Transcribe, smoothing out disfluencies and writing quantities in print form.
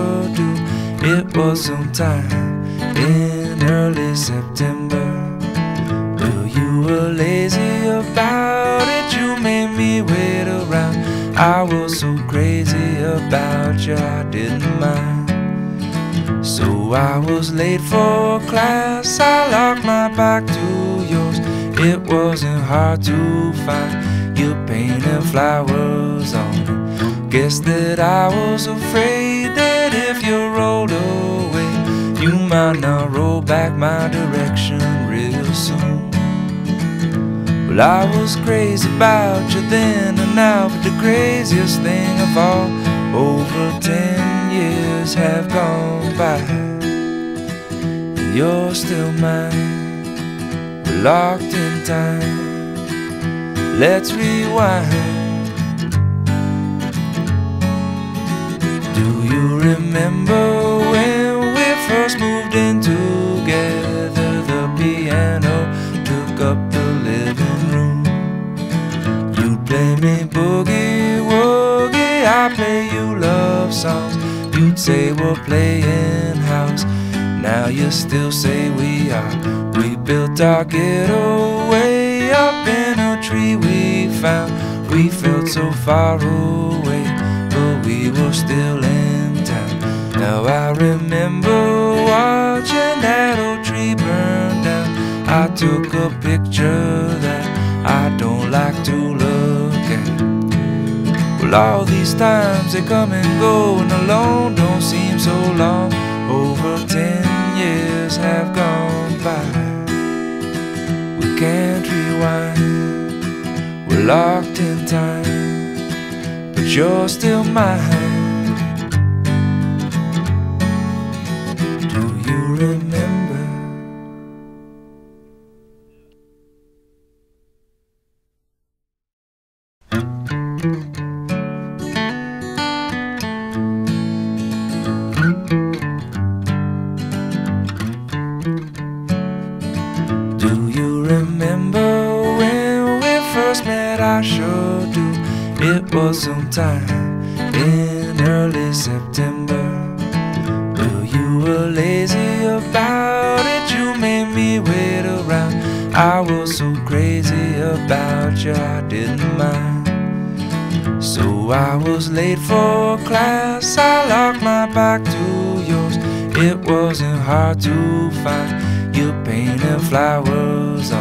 sure do. It was sometime in early September. Well, you were lazy about it, you made me wait around. I was so crazy about you, I didn't mind. So I was late for class, I locked my back to yours. It wasn't hard to find, you painted flowers on it. Guess that I was afraid that if you rolled away, you might not roll back my direction real soon. Well, I was crazy about you then and now, but the craziest thing of all, over 10 years have gone by, and you're still mine. We're locked in time. Let's rewind. Do you remember when we first moved in together? The piano took up the living room. You'd play me boogie woogie, I'd play you love songs. You'd say we're playing house, now you still say we are. We built our ghetto way up in a tree we found. We felt so far away, but we were still in town. Now I remember watching that old tree burn down. I took a picture that I don't like to look at. Well, all these times they come and go, and alone don't seem so long. Over 10 years have gone by. We can't rewind, we're locked in time, but you're still mine. Do you remember? Do you remember when we first met? I sure do. It was sometime in early September. Well, you were lazy about it, you made me wait around. I was so crazy about you, I didn't mind. So I was late for class, I locked my back to yours. It wasn't hard to find, you painted flowers on